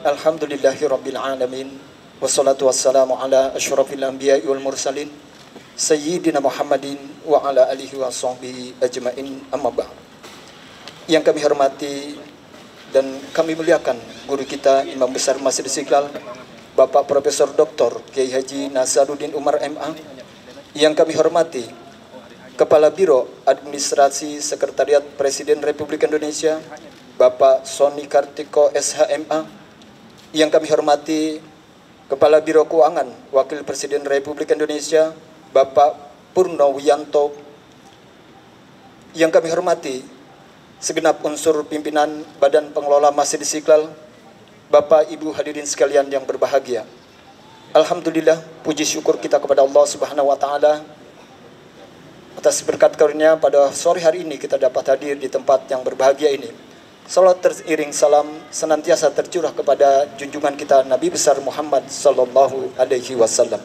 Alhamdulillahirabbil alamin. Wassalatu wassalamu ala asyrafil anbiya'i wal mursalin Sayyidina Muhammadin wa ala alihi wa sahbihi ajmain, amma ba'd. Yang kami hormati dan kami muliakan guru kita Imam Besar Masjid Istiqlal Bapak Profesor Dr. Kiai Haji Nasaruddin Umar MA. Yang kami hormati Kepala Biro Administrasi Sekretariat Presiden Republik Indonesia Bapak Sony Kartiko SHMA. Yang kami hormati Kepala Biro Keuangan Wakil Presiden Republik Indonesia Bapak Purno Wiyanto. Yang kami hormati segenap unsur pimpinan Badan Pengelola Masjid Istiqlal, Bapak Ibu hadirin sekalian yang berbahagia. Alhamdulillah, puji syukur kita kepada Allah Subhanahu wa taala atas berkat karunia pada sore hari ini kita dapat hadir di tempat yang berbahagia ini. Salat teriring salam senantiasa tercurah kepada junjungan kita Nabi besar Muhammad sallallahu alaihi wasallam.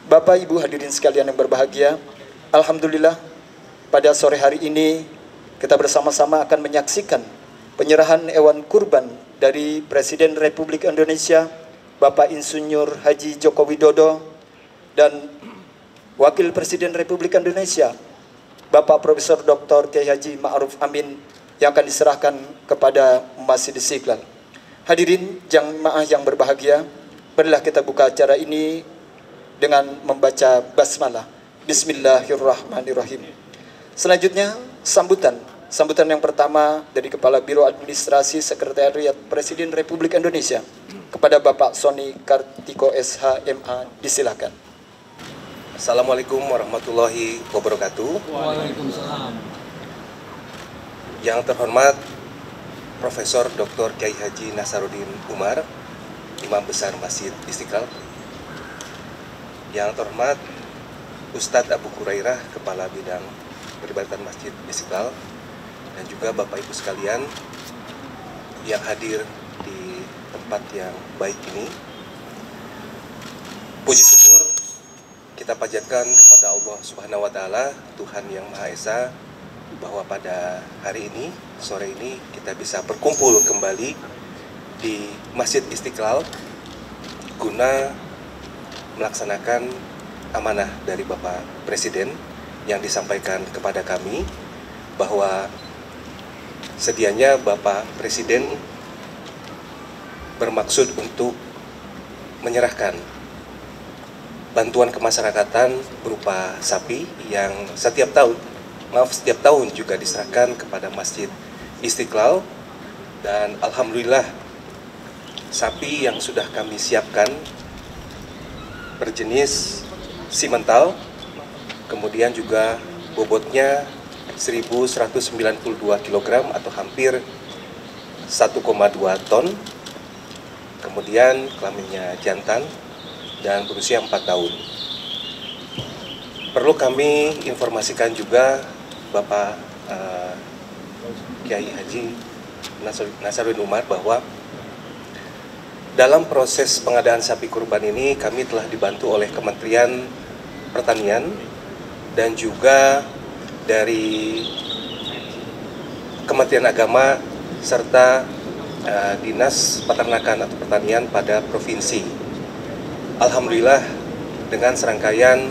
Bapak Ibu hadirin sekalian yang berbahagia, alhamdulillah pada sore hari ini kita bersama-sama akan menyaksikan penyerahan hewan kurban dari Presiden Republik Indonesia Bapak Insinyur Haji Joko Widodo dan Wakil Presiden Republik Indonesia Bapak Profesor Dr. Kiai Haji Ma'ruf Amin yang akan diserahkan kepada Masjid Istiqlal. Hadirin jamaah yang berbahagia, marilah kita buka acara ini dengan membaca basmalah. Bismillahirrahmanirrahim. Selanjutnya sambutan yang pertama dari Kepala Biro Administrasi Sekretariat Presiden Republik Indonesia kepada Bapak Sony Kartiko SHMA, disilakan. Assalamualaikum warahmatullahi wabarakatuh. Waalaikumsalam. Yang terhormat Profesor Dr. Kiai Haji Nasaruddin Umar, Imam Besar Masjid Istiqlal. Yang terhormat Ustadz Abu Hurairah, Kepala Bidang Peribadatan Masjid Istiqlal, dan juga Bapak Ibu sekalian yang hadir di tempat yang baik ini. Puji syukur kita panjatkan kepada Allah Subhanahu wa taala, Tuhan yang Maha Esa, bahwa pada hari ini, sore ini kita bisa berkumpul kembali di Masjid Istiqlal guna melaksanakan amanah dari Bapak Presiden yang disampaikan kepada kami bahwa sedianya Bapak Presiden bermaksud untuk menyerahkan bantuan kemasyarakatan berupa sapi yang setiap tahun juga diserahkan kepada Masjid Istiqlal. Dan alhamdulillah sapi yang sudah kami siapkan berjenis simental, kemudian juga bobotnya 1192 kg atau hampir 1,2 ton, kemudian kelaminnya jantan dan berusia 4 tahun. Perlu kami informasikan juga Bapak Kiai Haji Nasaruddin Umar bahwa dalam proses pengadaan sapi kurban ini kami telah dibantu oleh Kementerian Pertanian dan juga dari Kementerian Agama serta Dinas Peternakan atau Pertanian pada provinsi. Alhamdulillah dengan serangkaian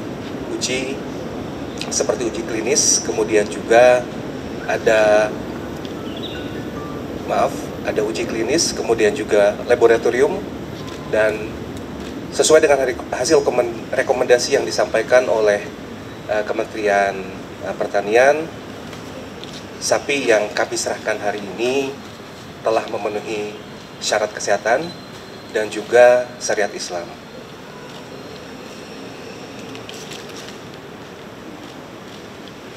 uji seperti uji klinis, kemudian juga ada uji klinis, kemudian juga laboratorium, dan sesuai dengan hasil rekomendasi yang disampaikan oleh Kementerian Pertanian, sapi yang kami serahkan hari ini telah memenuhi syarat kesehatan dan juga syariat Islam.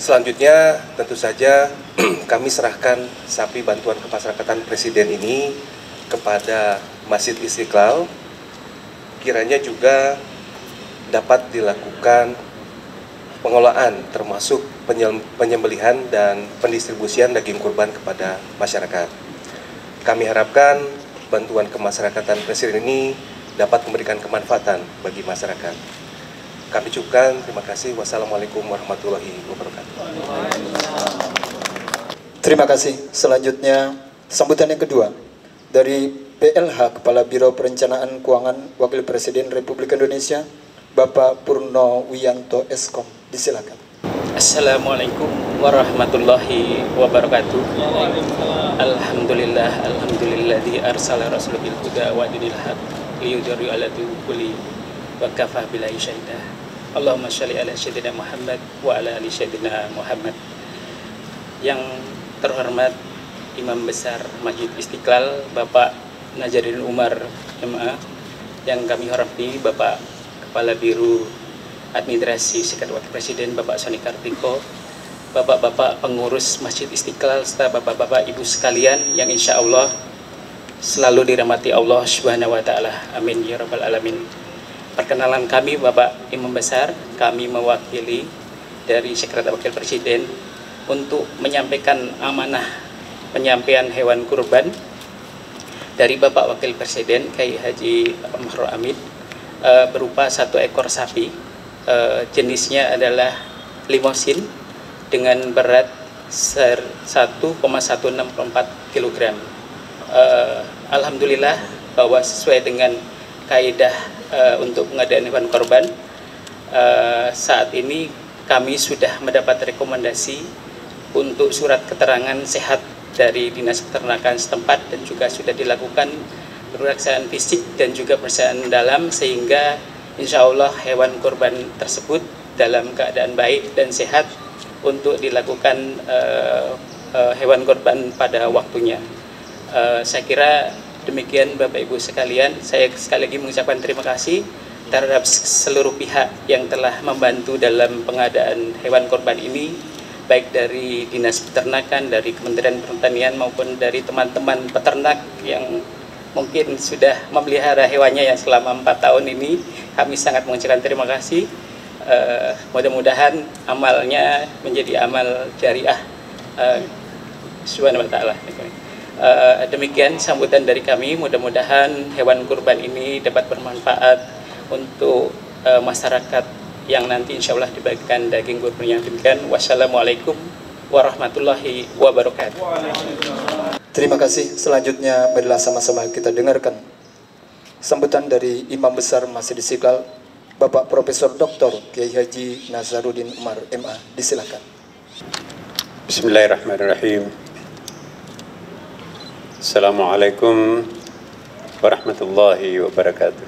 Selanjutnya tentu saja kami serahkan sapi bantuan kemasyarakatan Presiden ini kepada Masjid Istiqlal, kiranya juga dapat dilakukan pengelolaan termasuk penyembelihan dan pendistribusian daging kurban kepada masyarakat. Kami harapkan bantuan kemasyarakatan Presiden ini dapat memberikan kemanfaatan bagi masyarakat. Kami cukupkan, terima kasih. Wassalamualaikum warahmatullahi wabarakatuh. Terima kasih. Selanjutnya sambutan yang kedua dari PLH Kepala Biro Perencanaan Keuangan Wakil Presiden Republik Indonesia, Bapak Purno Wiyanto Eskom. Disilakan. Assalamualaikum warahmatullahi wabarakatuh. Alhamdulillah, alhamdulilladzi arsala rasulahu bil huda wa dinil haq liyudhhirahu 'ala dini kulli wa kafaa billahi syahida. Allahumma shalli ala sayyidina Muhammad wa ala ali sayyidina Muhammad. Yang terhormat Imam Besar Masjid Istiqlal Bapak Nazaruddin Umar MA, yang kami hormati Bapak Kepala Biro Administrasi Sekretariat Wakil Presiden Bapak Sony Kartiko, Bapak-bapak pengurus Masjid Istiqlal, serta bapak-bapak ibu sekalian yang insya Allah selalu dirahmati Allah Subhanahu wa Ta'ala. Amin ya Rabbal Alamin. Perkenalan kami Bapak Imam Besar, kami mewakili dari Sekretariat Wakil Presiden untuk menyampaikan amanah penyampaian hewan kurban dari Bapak Wakil Presiden Kiai Haji Ma'ruf Amin berupa 1 ekor sapi. Jenisnya adalah limosin dengan berat 1,164 kg. Alhamdulillah bahwa sesuai dengan kaidah untuk pengadaan hewan korban, saat ini kami sudah mendapat rekomendasi untuk surat keterangan sehat dari Dinas Peternakan setempat, dan juga sudah dilakukan pemeriksaan fisik dan juga pemeriksaan dalam, sehingga insya Allah hewan kurban tersebut dalam keadaan baik dan sehat untuk dilakukan hewan kurban pada waktunya. Saya kira demikian Bapak Ibu sekalian. Saya sekali lagi mengucapkan terima kasih terhadap seluruh pihak yang telah membantu dalam pengadaan hewan kurban ini, baik dari Dinas Peternakan, dari Kementerian Pertanian, maupun dari teman-teman peternak yang mungkin sudah memelihara hewannya yang selama 4 tahun ini. Kami sangat mengucapkan terima kasih. Mudah-mudahan amalnya menjadi amal jariah Subhanahu wa Ta'ala. Demikian sambutan dari kami. Mudah-mudahan hewan kurban ini dapat bermanfaat untuk masyarakat yang nanti insya Allah dibagikan daging kurban yang demikian. Wassalamualaikum warahmatullahi wabarakatuh. Terima kasih. Selanjutnya marilah sama-sama kita dengarkan sambutan dari Imam Besar Masjid Istiqlal, Bapak Profesor Dr. Kiai Haji Nazaruddin Umar MA. Disilakan. Bismillahirrahmanirrahim. Assalamualaikum warahmatullahi wabarakatuh.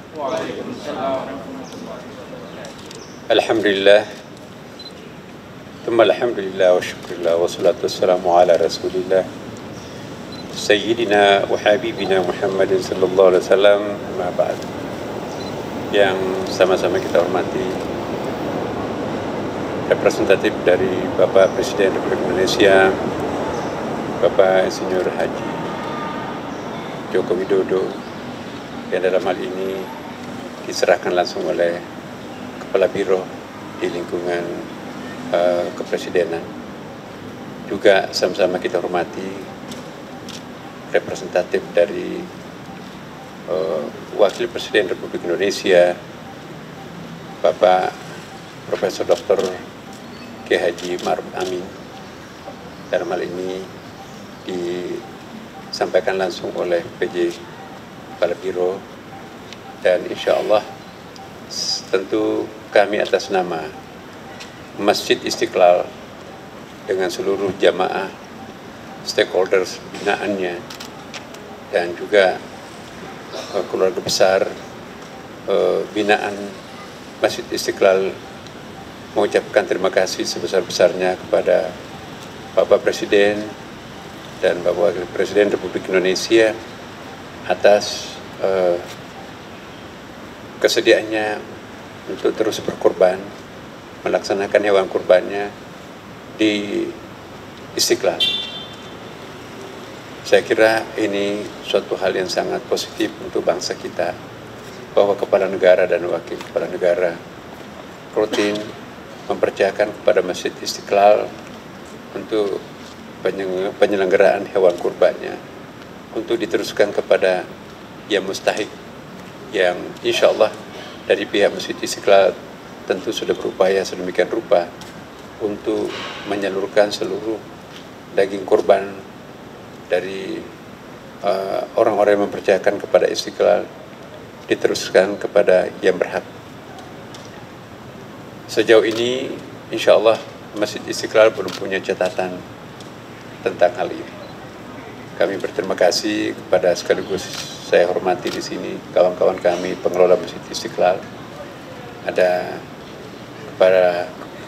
Alhamdulillah, thumma alhamdulillah wa syukurillah wa salatu wassalamu ala rasulillah Sayyidina wa Habibina Muhammadin sallallahu alaihi wasallam. Ma ba'd. Yang sama-sama kita hormati representatif dari Bapak Presiden Republik Indonesia, Bapak Insinyur Haji Joko Widodo, yang dalam hal ini diserahkan langsung oleh Kepala Biro di lingkungan kepresidenan. Juga sama-sama kita hormati representatif dari Wakil Presiden Republik Indonesia, Bapak Profesor Dr. Kiai Haji Ma'ruf Amin. Dalam hal ini disampaikan langsung oleh PJ Kepala Biro, dan insya Allah tentu kami atas nama Masjid Istiqlal dengan seluruh jamaah, stakeholders binaannya, dan juga keluarga besar binaan Masjid Istiqlal mengucapkan terima kasih sebesar-besarnya kepada Bapak Presiden dan Bapak Wakil Presiden Republik Indonesia atas kesediaannya untuk terus berkorban, melaksanakan hewan kurbannya di Istiqlal. Saya kira ini suatu hal yang sangat positif untuk bangsa kita, bahwa kepala negara dan wakil kepala negara rutin mempercayakan kepada Masjid Istiqlal untuk penyelenggaraan hewan kurbannya, untuk diteruskan kepada yang mustahik, yang insya Allah dari pihak Masjid Istiqlal tentu sudah berupaya sedemikian rupa untuk menyalurkan seluruh daging kurban dari orang-orang yang mempercayakan kepada Istiqlal diteruskan kepada yang berhak. Sejauh ini insya Allah Masjid Istiqlal belum punya catatan tentang hal ini. Kami berterima kasih kepada, sekaligus saya hormati di sini kawan-kawan kami pengelola Masjid Istiqlal, ada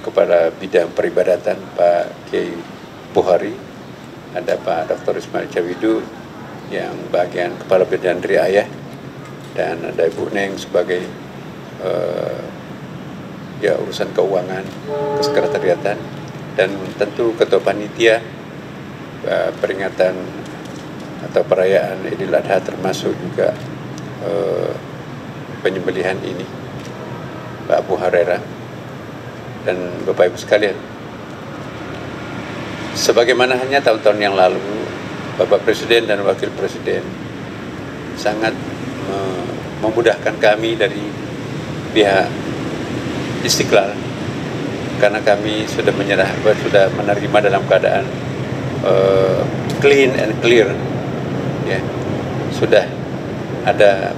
kepada bidang peribadatan Pak Kiai Buhari, ada Pak Dr. Ismail Cawidu yang bagian kepala bidang riayah, dan ada Ibu Neng sebagai urusan keuangan, kesekretariatan, dan tentu ketua panitia peringatan atau perayaan Idul Adha, termasuk juga penyembelihan ini, Pak Abu Hurairah dan Bapak Ibu sekalian. Sebagaimana hanya tahun-tahun yang lalu, Bapak Presiden dan Wakil Presiden sangat memudahkan kami dari pihak Istiqlal, karena kami sudah menerima dalam keadaan clean and clear, ya. Sudah ada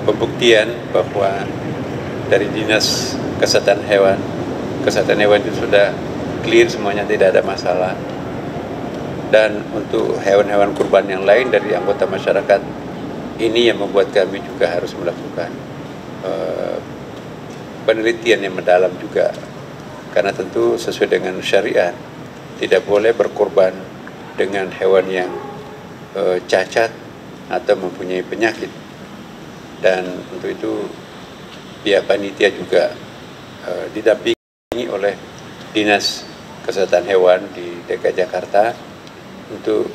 pembuktian bahwa dari Dinas Kesehatan Hewan itu sudah clear semuanya, tidak ada masalah. Dan untuk hewan-hewan kurban yang lain dari anggota masyarakat, ini yang membuat kami juga harus melakukan penelitian yang mendalam juga, karena tentu sesuai dengan syariat tidak boleh berkorban dengan hewan yang cacat atau mempunyai penyakit. Dan untuk itu pihak panitia juga didampingi oleh Dinas Kesehatan Hewan di DKI Jakarta untuk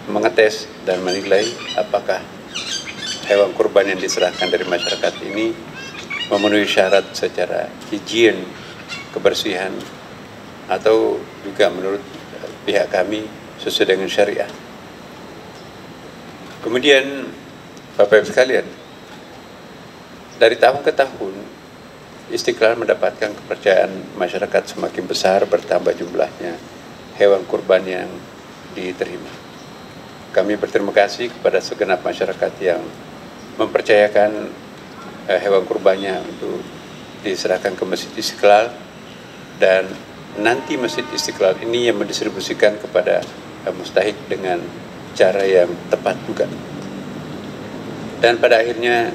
mengetes dan menilai apakah hewan kurban yang diserahkan dari masyarakat ini memenuhi syarat secara higien, kebersihan, atau juga menurut pihak kami sesuai dengan syariat. Kemudian Bapak Ibu sekalian, dari tahun ke tahun Istiqlal mendapatkan kepercayaan masyarakat semakin besar, bertambah jumlahnya hewan kurban yang diterima. Kami berterima kasih kepada segenap masyarakat yang mempercayakan hewan kurbannya untuk diserahkan ke Masjid Istiqlal, dan nanti Masjid Istiqlal ini yang mendistribusikan kepada mustahik dengan cara yang tepat juga. Dan pada akhirnya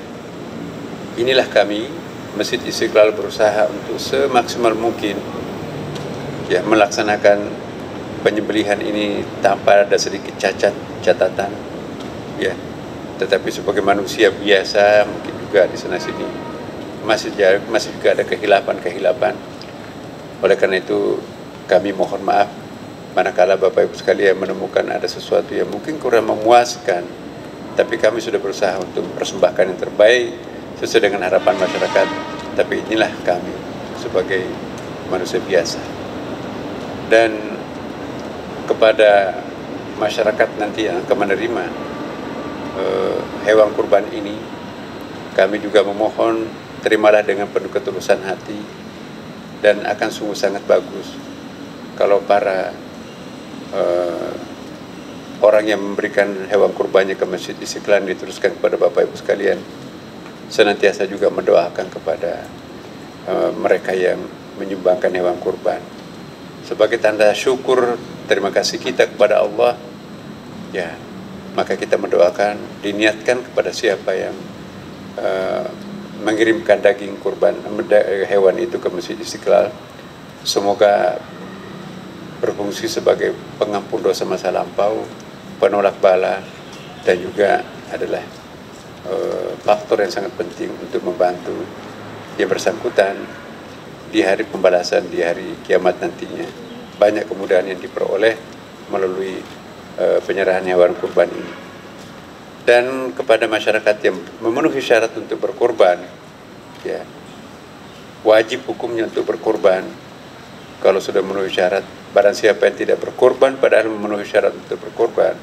inilah kami Masjid Istiqlal berusaha untuk semaksimal mungkin ya melaksanakan penyembelihan ini tanpa ada sedikit catatan ya. Tetapi sebagai manusia biasa mungkin juga di sana sini masih juga ada kehilapan. Oleh karena itu kami mohon maaf manakala Bapak Ibu sekalian menemukan ada sesuatu yang mungkin kurang memuaskan, tapi kami sudah berusaha untuk mempersembahkan yang terbaik sesuai dengan harapan masyarakat. Tapi inilah kami sebagai manusia biasa. Dan kepada masyarakat nanti yang akan menerima hewan kurban ini, kami juga memohon terimalah dengan penuh ketulusan hati, dan akan sungguh sangat bagus kalau para orang yang memberikan hewan kurbannya ke Masjid Istiqlal diteruskan kepada Bapak Ibu sekalian, senantiasa juga mendoakan kepada mereka yang menyumbangkan hewan kurban sebagai tanda syukur terima kasih kita kepada Allah ya. Maka kita mendoakan, diniatkan kepada siapa yang mengirimkan daging kurban hewan itu ke Masjid Istiqlal, semoga berfungsi sebagai pengampun dosa masa lampau, penolak bala, dan juga adalah faktor yang sangat penting untuk membantu yang bersangkutan di hari pembalasan, di hari kiamat nantinya. Banyak kemudahan yang diperoleh melalui penyerahan hewan kurban ini. Dan kepada masyarakat yang memenuhi syarat untuk berkorban, ya, wajib hukumnya untuk berkorban kalau sudah memenuhi syarat. Barang siapa yang tidak berkorban padahal memenuhi syarat untuk berkorban,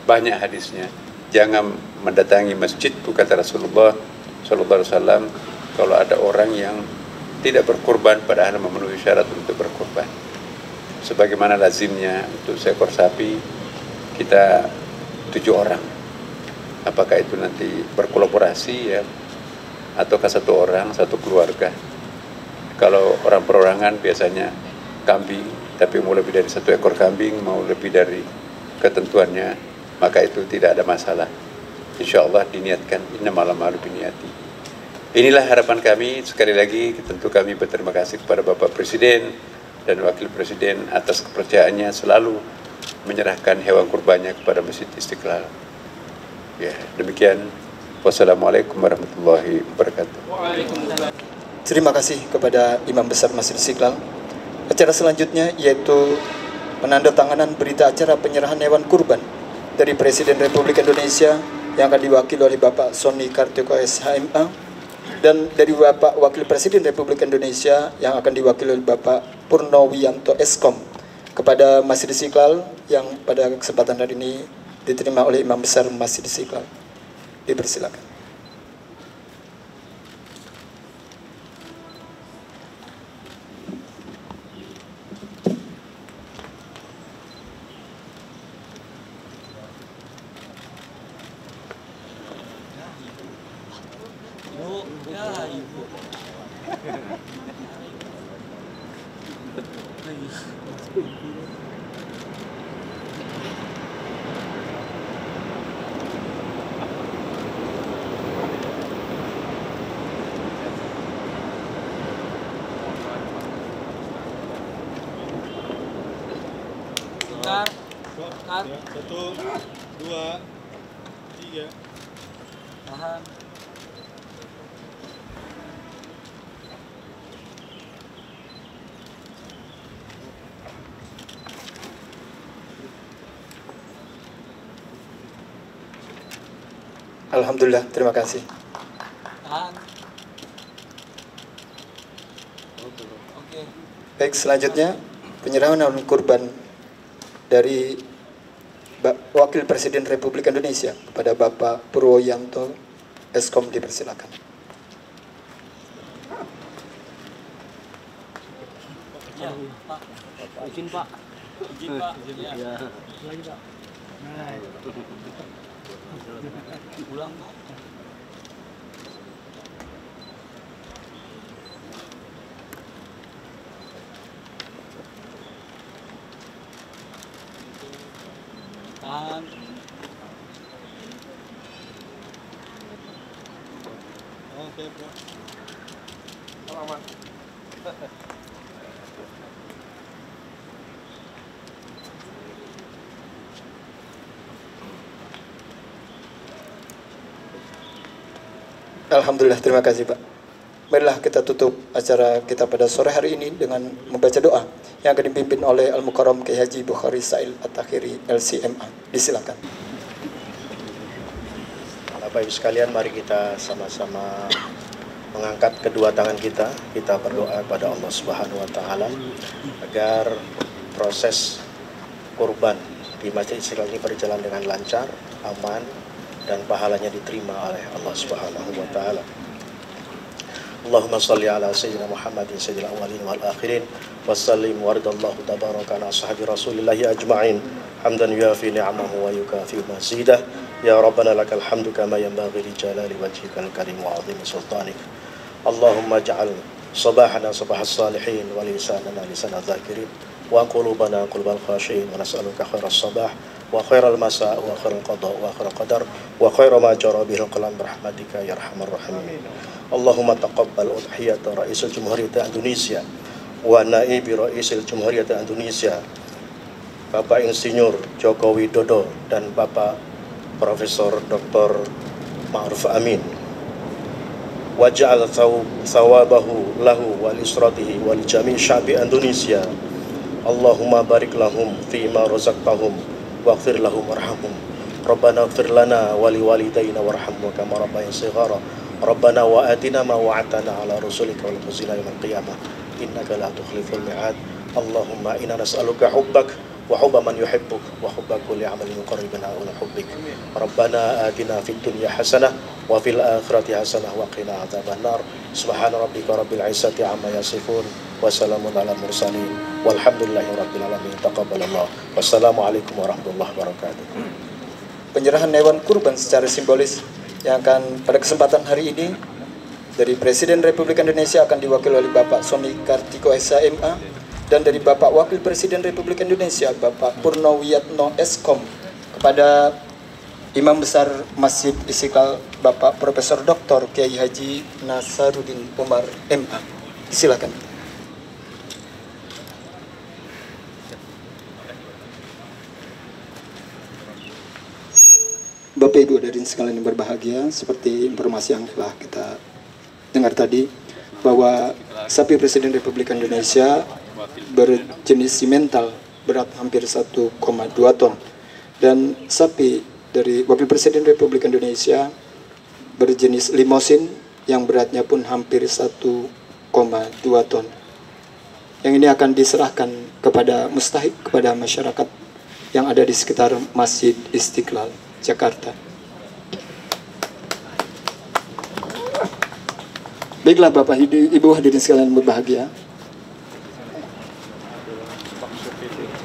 banyak hadisnya, jangan mendatangi masjidku, kata Rasulullah SAW, kalau ada orang yang tidak berkorban padahal memenuhi syarat untuk berkorban. Sebagaimana lazimnya untuk seekor sapi kita 7 orang apakah itu nanti berkolaborasi ya, ataukah satu orang, satu keluarga. Kalau orang perorangan biasanya kambing, tapi mau lebih dari satu ekor kambing, mau lebih dari ketentuannya, maka itu tidak ada masalah. Insya Allah diniatkan, innamal a'malu binniyati. Inilah harapan kami. Sekali lagi tentu kami berterima kasih kepada Bapak Presiden dan Wakil Presiden atas kepercayaannya selalu menyerahkan hewan kurbannya kepada Masjid Istiqlal. Ya, demikian. Wassalamualaikum warahmatullahi wabarakatuh. Terima kasih kepada Imam Besar Masjid Istiqlal. Acara selanjutnya yaitu penandatanganan berita acara penyerahan hewan kurban dari Presiden Republik Indonesia yang akan diwakili oleh Bapak Sony Kartiko SHMA, dan dari Bapak Wakil Presiden Republik Indonesia yang akan diwakili oleh Bapak Purnowianto Eskom kepada Masjid Istiqlal yang pada kesempatan hari ini diterima oleh Imam Besar Masjid Istiqlal. Dipersilakan. Satu, dua, tiga. Tahan. Alhamdulillah, terima kasih. Tahan. Oke. Baik, selanjutnya penyerahan hewan kurban dari Wakil Presiden Republik Indonesia kepada Bapak Purwoyanto Eskom, dipersilakan. Ya, Pak. Izin, Pak. Izin, Pak. Ya. Lagi, Pak. Ulang, Pak. Tahan. Oke, Bro. Selamat. Alhamdulillah, terima kasih Pak. Marilah kita tutup acara kita pada sore hari ini dengan membaca doa yang akan dipimpin oleh Al-Mukarram Kiai Haji Bukhari Sa'il At-Takhiri LCMA. Disilakan. Bapak Ibu sekalian, mari kita sama-sama mengangkat kedua tangan kita. Kita berdoa kepada Allah Subhanahu wa taala agar proses kurban di Masjid Istiqlal ini berjalan dengan lancar, aman, dan pahalanya diterima oleh Allah Subhanahu wa taala. Allahumma salli ala sayyidina Muhammadin sayyidil awwalin wal akhirin wa sallim waridallahu tabaraka ala ashabi rasulillahi ajma'in hamdan yuafi ni'amahu wa yukafi mazidah ya rabbana lakal hamdu kama yanbaghi li jalali wajhikal karim wa 'azimi sultanik. Allahumma ja'al sabahana sabahas salihin wa lisanana lisana dzakirin wa qulubana qulubal khashiin wa nas'aluka khairas sabah wa khairal masa wa khairal qada wa khairal qadar wa khairu ma jara bihil qalam rahmatika ya arhamar rahimin. Allahumma taqabbal udhiyata Ra'isul Jumhuriyah Indonesia wa naibi Ra'isul Jumhuriyah Indonesia Bapak Insinyur Joko Widodo dan Bapak Profesor Dr. Ma'ruf Amin. Waj'al thawabahu lahu wal isratihi wal jami' syabi Indonesia. Allahumma barik lahum fima razaqtahum waghfir lahum warhamhum. Rabbana ighfir lana wa liwalidayna warhamhum kama rabbayana shighara. Rabbana wa atina ma wa'adtana ala rasulika wal khuzina yawmal qiyamah innaka la tukhliful mi'ad. Allahumma inna nas'aluka hubbak wa hubba man yuhibbuk wa hubba kulli amalin yuqarribuna ila hubbik. Rabbana atina fid dunya hasanah wa fil akhirati hasanah wa qina adzaban nar. Subhana rabbika rabbil izzati amma yasifun wa salamun ala mursalin walhamdulillahi rabbil alamin. Taqabbalallah. Wassalamu alaikum warahmatullahi wabarakatuh. penyerahan hewan kurban secara simbolis yang akan pada kesempatan hari ini dari Presiden Republik Indonesia akan diwakili oleh Bapak Sony Kartiko SHMA, dan dari Bapak Wakil Presiden Republik Indonesia Bapak Purnowiyatno Eskom kepada Imam Besar Masjid Istiqlal Bapak Profesor Dr. Kiai Haji Nasaruddin Umar MA. Silakan. Bapak Ibu hadirin sekalian yang berbahagia, seperti informasi yang telah kita dengar tadi, bahwa sapi Presiden Republik Indonesia berjenis simental berat hampir 1,2 ton, dan sapi dari Wakil Presiden Republik Indonesia berjenis limosin yang beratnya pun hampir 1,2 ton. Yang ini akan diserahkan kepada mustahik, kepada masyarakat yang ada di sekitar Masjid Istiqlal, Jakarta. Baiklah Bapak Ibu hadirin sekalian berbahagia,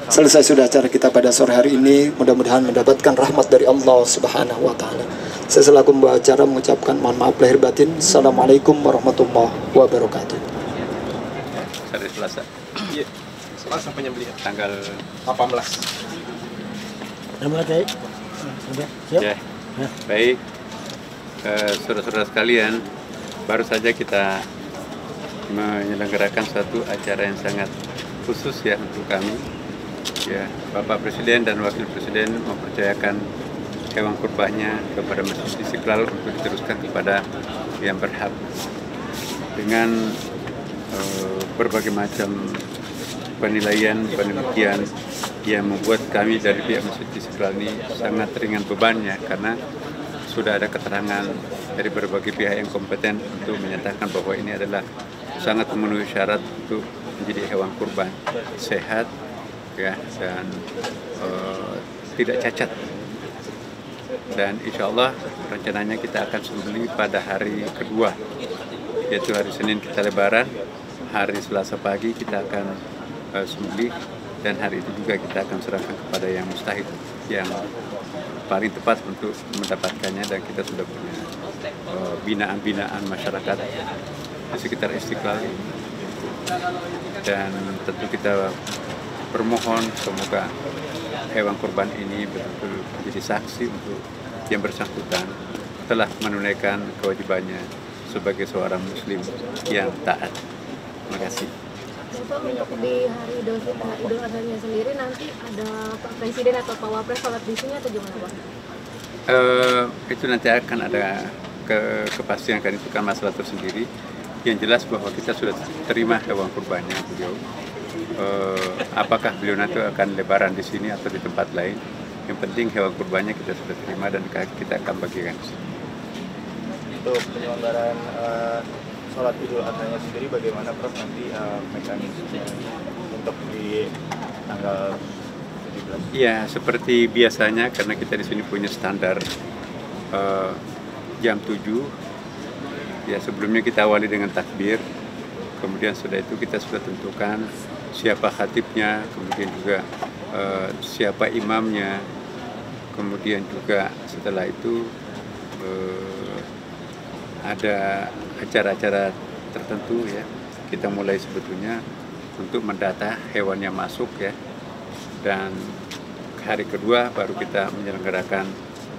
selesai sudah acara kita pada sore hari ini. Mudah-mudahan mendapatkan rahmat dari Allah Subhanahu wa Ta'ala. Saya selaku pembawa acara mengucapkan mohon maaf lahir batin. Assalamualaikum warahmatullahi wabarakatuh. Hari Selasa. Iya. Selasa penyembelihan. Tanggal 18. Siap. Ya. Baik, saudara-saudara sekalian, baru saja kita menyelenggarakan suatu acara yang sangat khusus ya untuk kami. Ya, Bapak Presiden dan Wakil Presiden mempercayakan hewan kurbannya kepada Masjid Istiqlal untuk diteruskan kepada yang berhak dengan berbagai macam penilaian yang membuat kami dari pihak Masjid Istiqlal ini sangat ringan bebannya, karena sudah ada keterangan dari berbagai pihak yang kompeten untuk menyatakan bahwa ini adalah sangat memenuhi syarat untuk menjadi hewan kurban, sehat ya, dan tidak cacat. Dan insya Allah rencananya kita akan sembelih pada hari kedua, yaitu hari Senin kita Lebaran, hari Selasa pagi kita akan sembelih, dan hari itu juga kita akan serahkan kepada yang mustahik, yang paling tepat untuk mendapatkannya. Dan kita sudah punya binaan-binaan masyarakat di sekitar Istiqlal ini, dan tentu kita bermohon semoga hewan kurban ini betul-betul menjadi saksi untuk yang bersangkutan telah menunaikan kewajibannya sebagai seorang muslim yang taat. Terima kasih. Bapak, untuk di hari Idul Adha-nya sendiri nanti ada Pak Presiden atau Pak Wapres sholat di sini atau gimana Pak? Itu nanti akan ada kepastian, kan itu kan masalah tersendiri. Yang jelas bahwa kita sudah terima hewan kurbannya beliau. Apakah beliau nanti akan lebaran di sini atau di tempat lain? Yang penting hewan kurbannya kita sudah terima dan kita akan bagikan di sini. Untuk penyelenggaraan sholat Idul Adha-nya sendiri bagaimana Prof nanti mekanisme untuk di tanggal 17? Ya, seperti biasanya karena kita di sini punya standar jam 7. Ya, sebelumnya kita awali dengan takbir. Kemudian sudah itu kita sudah tentukan siapa khatibnya, kemudian juga siapa imamnya. Kemudian juga setelah itu ada acara-acara tertentu ya. Kita mulai sebetulnya untuk mendata hewan yang masuk ya. Dan hari kedua baru kita menyelenggarakan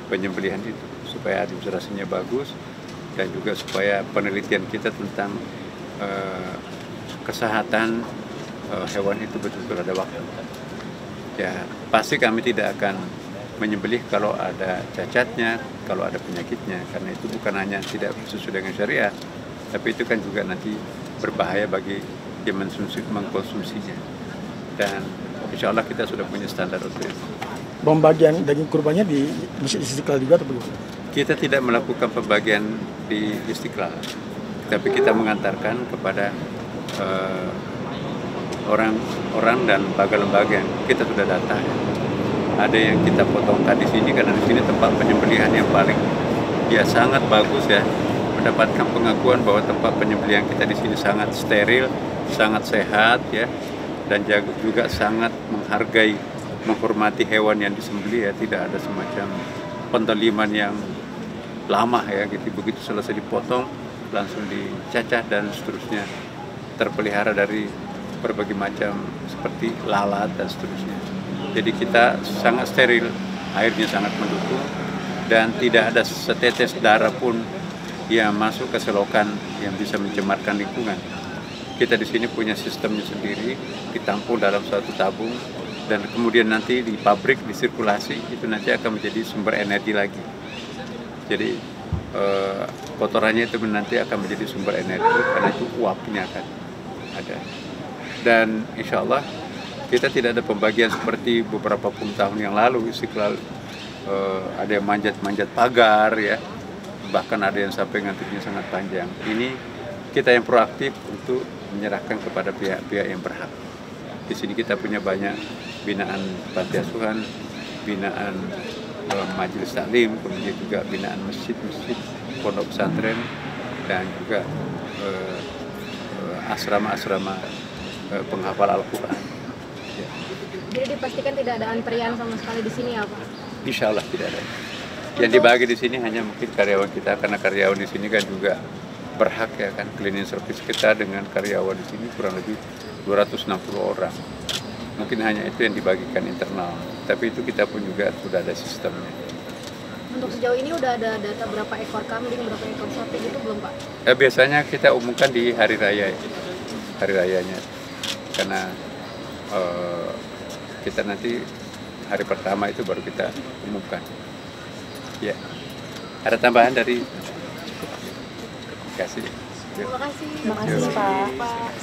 penyembelihan itu supaya administrasinya bagus dan juga supaya penelitian kita tentang kesehatan hewan itu betul-betul ada waktu. Ya, pasti kami tidak akan menyembelih kalau ada cacatnya, kalau ada penyakitnya, karena itu bukan hanya tidak sesuai dengan syariat, tapi itu kan juga nanti berbahaya bagi yang mengkonsumsinya. Dan insya Allah kita sudah punya standar untuk itu. Pembagian daging kurbannya di Masjid Istiqlal juga atau belum? Kita tidak melakukan pembagian di Istiqlal, tapi kita mengantarkan kepada orang-orang dan lembaga-lembaga yang kita sudah data. Ada yang kita potongkan di sini karena di sini tempat penyembelihan yang paling sangat bagus ya, mendapatkan pengakuan bahwa tempat penyembelihan kita di sini sangat steril, sangat sehat ya, dan juga sangat menghormati hewan yang disembelih ya, tidak ada semacam pendoliman yang lama ya gitu. Begitu selesai dipotong langsung dicacah dan seterusnya, terpelihara dari berbagai macam seperti lalat dan seterusnya. Jadi kita sangat steril, airnya sangat mendukung dan tidak ada setetes darah pun yang masuk ke selokan yang bisa mencemarkan lingkungan. Kita di sini punya sistemnya sendiri, ditampung dalam suatu tabung dan kemudian nanti di pabrik disirkulasi, itu nanti akan menjadi sumber energi lagi. Jadi kotorannya itu nanti akan menjadi sumber energi karena itu uapnya akan ada. Dan insya Allah kita tidak ada pembagian seperti beberapa puluh tahun yang lalu Istiqlal, ada yang manjat-manjat pagar ya, bahkan ada yang sampai ngantuknya sangat panjang. Ini kita yang proaktif untuk menyerahkan kepada pihak-pihak yang berhak. Di sini kita punya banyak binaan panti asuhan, binaan majelis taklim, kemudian juga binaan masjid-masjid, pondok pesantren, dan juga asrama-asrama penghafal Al-Quran. Ya. Jadi dipastikan tidak ada antrian sama sekali di sini ya Pak? Insya Allah tidak ada. Yang dibagi di sini hanya mungkin karyawan kita, karena karyawan di sini kan juga berhak ya kan, cleaning service kita dengan karyawan di sini kurang lebih 260 orang. Mungkin hanya itu yang dibagikan internal, tapi itu kita pun juga sudah ada sistemnya. Untuk sejauh ini udah ada data berapa ekor kambing, berapa ekor sapi gitu belum Pak? Biasanya kita umumkan di hari raya, hari rayanya, karena kita nanti hari pertama itu baru kita umumkan. Ya, ada tambahan dari? Terima kasih. Terima kasih Pak.